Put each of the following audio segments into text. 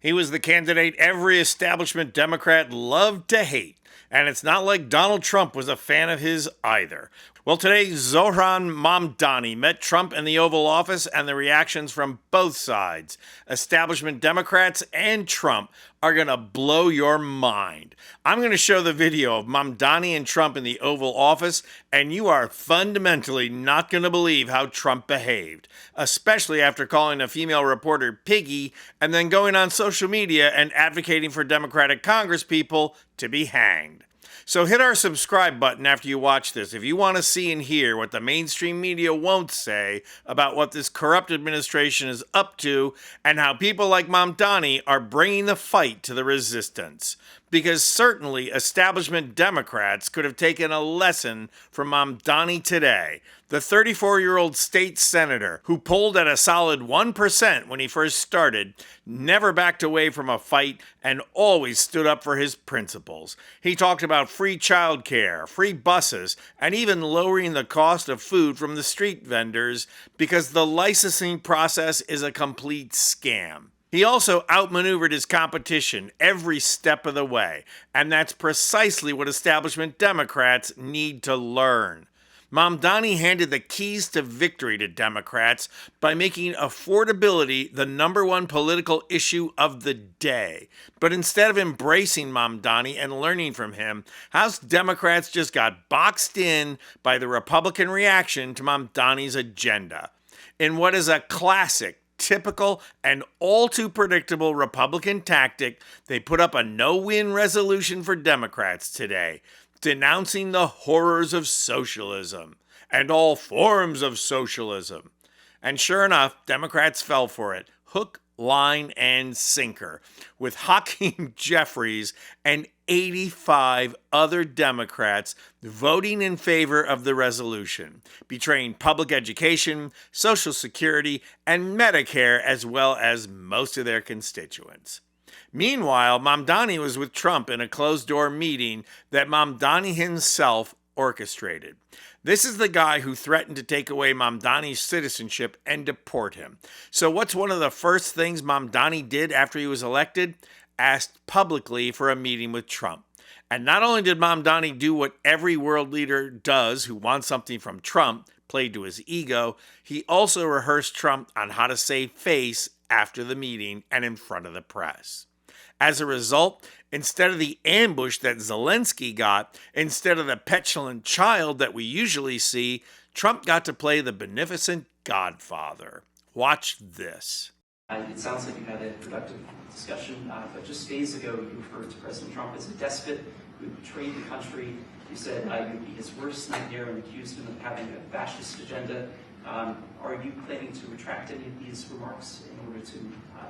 He was the candidate every establishment Democrat loved to hate. And it's not like Donald Trump was a fan of his either. Well, today, Zohran Mamdani met Trump in the Oval Office, and the reactions from both sides, establishment Democrats and Trump, are going to blow your mind. I'm going to show the video of Mamdani and Trump in the Oval Office, and you are fundamentally not going to believe how Trump behaved, especially after calling a female reporter piggy and then going on social media and advocating for Democratic Congresspeople to be hanged. So hit our subscribe button after you watch this if you want to see and hear what the mainstream media won't say about what this corrupt administration is up to and how people like Mamdani are bringing the fight to the resistance. Because certainly establishment Democrats could have taken a lesson from Mamdani today, the 34-year-old state senator who polled at a solid 1% when he first started, never backed away from a fight, and always stood up for his principles. He talked about free childcare, free buses, and even lowering the cost of food from the street vendors because the licensing process is a complete scam. He also outmaneuvered his competition every step of the way, and that's precisely what establishment Democrats need to learn. Mamdani handed the keys to victory to Democrats by making affordability the number one political issue of the day. But instead of embracing Mamdani and learning from him, House Democrats just got boxed in by the Republican reaction to Mamdani's agenda. In what is a classic, typical, and all too predictable Republican tactic, they put up a no-win resolution for Democrats today, denouncing the horrors of socialism and all forms of socialism. And sure enough, Democrats fell for it, hook, line, and sinker, with Hakeem Jeffries and 85 other Democrats voting in favor of the resolution, betraying public education, Social Security, and Medicare, as well as most of their constituents. Meanwhile, Mamdani was with Trump in a closed-door meeting that Mamdani himself orchestrated. This is the guy who threatened to take away Mamdani's citizenship and deport him. So what's one of the first things Mamdani did after he was elected? Asked publicly for a meeting with Trump. And not only did Mamdani do what every world leader does who wants something from Trump, played to his ego, he also rehearsed Trump on how to save face after the meeting and in front of the press. As a result, instead of the ambush that Zelensky got, instead of the petulant child that we usually see, Trump got to play the beneficent godfather. Watch this. It sounds like you had a productive discussion, but just days ago you referred to President Trump as a despot who betrayed the country. You said you would be his worst nightmare and accused him of having a fascist agenda. Are you planning to retract any of these remarks in order to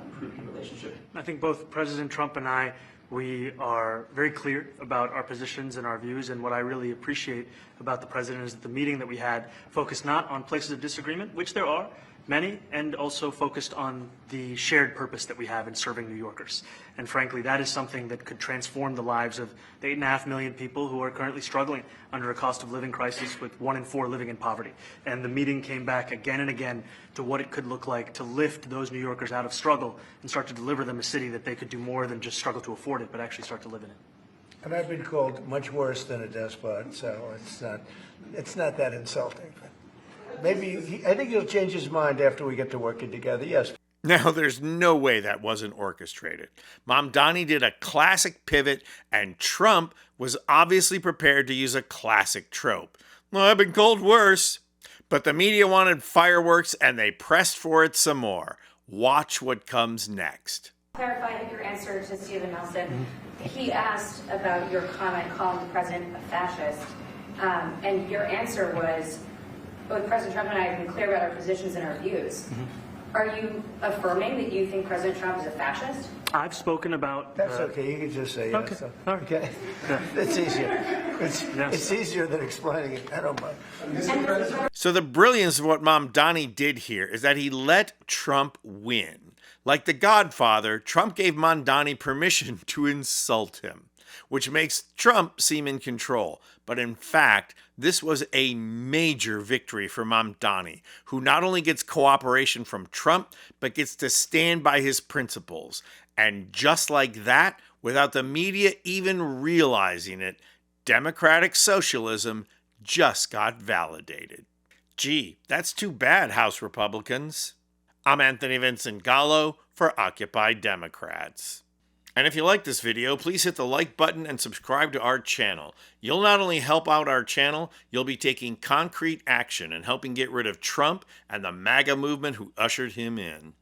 improve your relationship? I think both President Trump and I, we are very clear about our positions and our views, and what I really appreciate about the President is that the meeting that we had focused not on places of disagreement, which there are many, and also focused on the shared purpose that we have in serving New Yorkers. And frankly, that is something that could transform the lives of the 8.5 million people who are currently struggling under a cost of living crisis, with 1 in 4 living in poverty. And the meeting came back again and again to what it could look like to lift those New Yorkers out of struggle and start to deliver them a city that they could do more than just struggle to afford it, but actually start to live in it. And I've been called much worse than a despot, so it's not that insulting. Maybe I think he'll change his mind after we get to working together. Yes. Now, there's no way that wasn't orchestrated. Mamdani did a classic pivot, and Trump was obviously prepared to use a classic trope. Well, I've been called worse. But the media wanted fireworks, and they pressed for it some more. Watch what comes next. Clarify your answer to Stephen Nelson. He asked about your comment calling the president a fascist, and your answer was, both President Trump and I have been clear about our positions and our views. Are you affirming that you think President Trump is a fascist? I've spoken about... That's okay. You can just say okay. yes. All right. Okay. Yeah. It's easier. It's easier than explaining it. I don't mind. So the brilliance of what Mamdani did here is that he let Trump win. Like the Godfather, Trump gave Mamdani permission to insult him, which makes Trump seem in control. But in fact, this was a major victory for Mamdani, who not only gets cooperation from Trump, but gets to stand by his principles. And just like that, without the media even realizing it, democratic socialism just got validated. Gee, that's too bad, House Republicans. I'm Anthony Vincent Gallo for Occupy Democrats. And if you like this video, please hit the like button and subscribe to our channel. You'll not only help out our channel, you'll be taking concrete action and helping get rid of Trump and the MAGA movement who ushered him in.